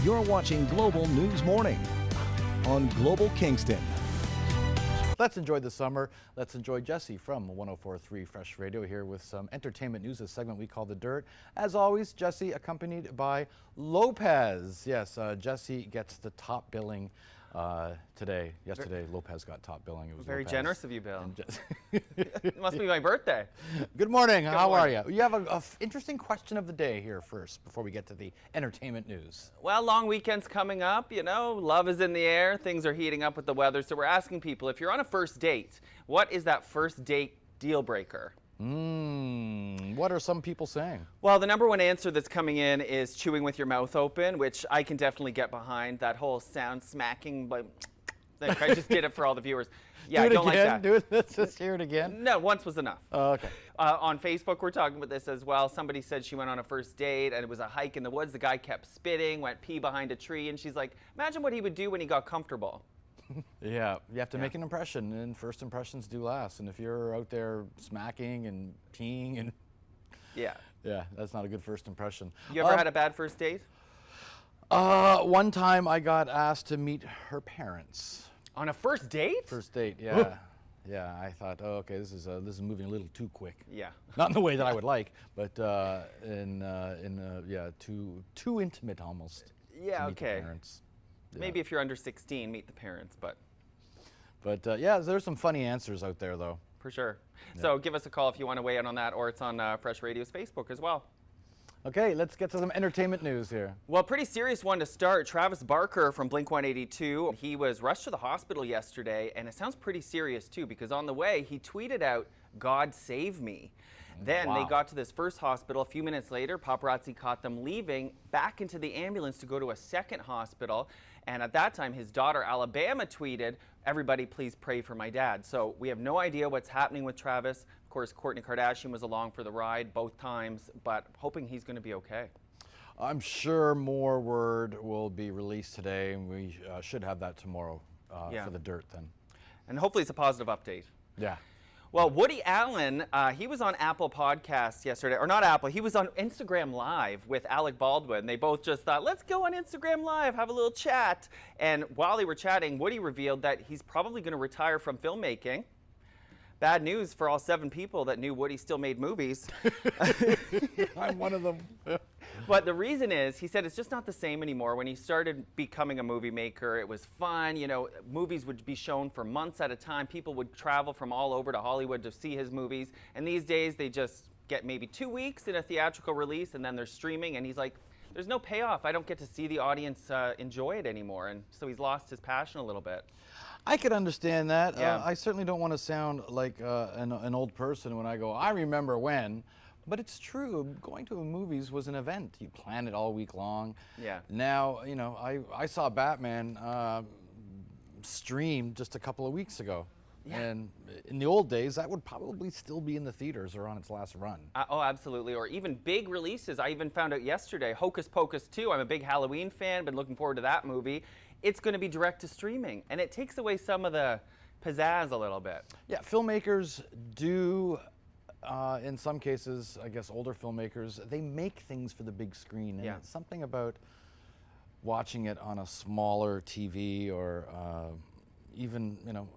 You're watching Global News Morning on Global Kingston. Let's enjoy the summer. Let's enjoy Jesse from 104.3 Fresh Radio here with some entertainment news, a segment we call The Dirt. As always, Jesse accompanied by Lopez. Yes, Jesse gets the top billing today. Yesterday, Lopez got top billing. It was very Lopez. Generous of you, Bill. It must be my birthday. Good morning. How are you? You have an interesting question of the day here first before we get to the entertainment news. Well, long weekend's coming up, you know, love is in the air, things are heating up with the weather, so we're asking people, if you're on a first date, what is that first date deal breaker? What are some people saying? Well, the number one answer that's coming in is chewing with your mouth open, which I can definitely get behind. That whole sound smacking, but I just did it for all the viewers. Yeah, I don't like that. Do it. Let's just hear it again. No, once was enough. Oh, okay. On Facebook, we're talking about this as well. Somebody said she went on a first date and it was a hike in the woods. The guy kept spitting, went pee behind a tree, and she's like, imagine what he would do when he got comfortable. Yeah, you have to make an impression, and first impressions do last. And if you're out there smacking and peeing, and yeah, that's not a good first impression. You ever had a bad first date? One time I got asked to meet her parents. On a first date? First date, yeah. Yeah, I thought, oh, okay, this is moving a little too quick. Yeah. Not in the way that I would like, but too intimate almost. Yeah, to meet the okay. parents. Yeah. Maybe if you're under 16, meet the parents, but. But yeah, there's some funny answers out there, though. For sure. Yeah. So give us a call if you want to weigh in on that, or it's on Fresh Radio's Facebook as well. Okay, let's get to some entertainment news here. Well, pretty serious one to start. Travis Barker from Blink-182, he was rushed to the hospital yesterday, and it sounds pretty serious too, because on the way, he tweeted out, "God save me." Then they got to this first hospital. A few minutes later, paparazzi caught them leaving back into the ambulance to go to a second hospital. And at that time, his daughter, Alabama, tweeted, "Everybody please pray for my dad." So we have no idea what's happening with Travis. Of course, Kourtney Kardashian was along for the ride both times, but hoping he's going to be okay. I'm sure more word will be released today, and we should have that tomorrow for the dirt then. And hopefully it's a positive update. Yeah. Well, Woody Allen, he was on Apple Podcasts yesterday, or not Apple, he was on Instagram Live with Alec Baldwin. They both just thought, let's go on Instagram Live, have a little chat. And while they were chatting, Woody revealed that he's probably going to retire from filmmaking. Bad news for all 7 people that knew Woody still made movies. I'm one of them. But the reason is, he said it's just not the same anymore. When he started becoming a movie maker, it was fun. You know, movies would be shown for months at a time. People would travel from all over to Hollywood to see his movies. And these days, they just get maybe 2 weeks in a theatrical release, and then they're streaming. And he's like, there's no payoff. I don't get to see the audience enjoy it anymore. And so he's lost his passion a little bit. I could understand that. Yeah. I certainly don't want to sound like an old person when I go, I remember when. But it's true. Going to the movies was an event. You plan it all week long. Yeah. Now, you know, I saw Batman streamed just a couple of weeks ago. Yeah. And in the old days, that would probably still be in the theaters or on its last run. Oh, absolutely. Or even big releases. I even found out yesterday, Hocus Pocus 2. I'm a big Halloween fan, been looking forward to that movie. It's going to be direct to streaming, and it takes away some of the pizzazz a little bit. Yeah, filmmakers do, in some cases, I guess older filmmakers, they make things for the big screen. And it's something about watching it on a smaller TV or even, you know,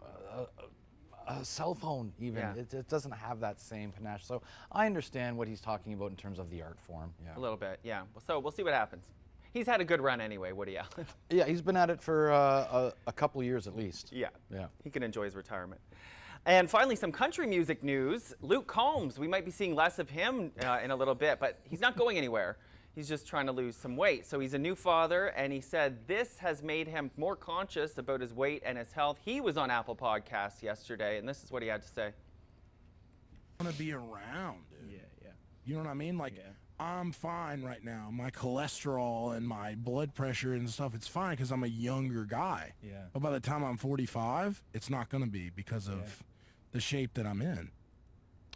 a cell phone even. Yeah. It doesn't have that same panache. So I understand what he's talking about in terms of the art form. Yeah. A little bit, yeah. So we'll see what happens. He's had a good run anyway, Woody Allen. Yeah, he's been at it for a couple of years at least. Yeah. Yeah. He can enjoy his retirement. And finally, some country music news. Luke Combs, we might be seeing less of him in a little bit, but he's not going anywhere. He's just trying to lose some weight. So he's a new father, and he said this has made him more conscious about his weight and his health. He was on Apple Podcasts yesterday, and this is what he had to say. I want to be around, dude. Yeah. You know what I mean? Like, I'm fine right now. My cholesterol and my blood pressure and stuff, it's fine because I'm a younger guy. Yeah. But by the time I'm 45, it's not going to be because of the shape that I'm in.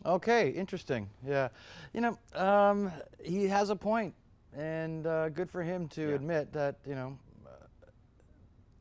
Okay, interesting. Yeah. You know, he has a point. And good for him to admit that, you know,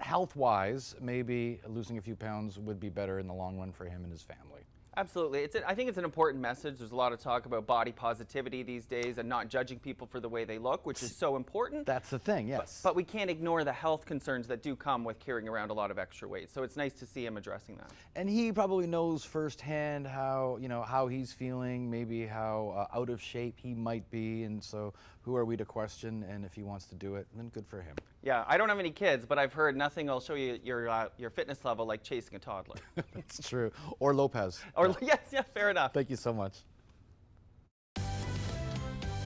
health-wise, maybe losing a few pounds would be better in the long run for him and his family. Absolutely. I think it's an important message. There's a lot of talk about body positivity these days and not judging people for the way they look, which is so important. That's the thing, yes. But we can't ignore the health concerns that do come with carrying around a lot of extra weight. So it's nice to see him addressing that. And he probably knows firsthand how, how he's feeling, maybe how out of shape he might be. And so who are we to question? And if he wants to do it, then good for him. Yeah, I don't have any kids, but I've heard nothing will show you your fitness level like chasing a toddler. It's true. Or Lopez. Or yes, fair enough. Thank you so much.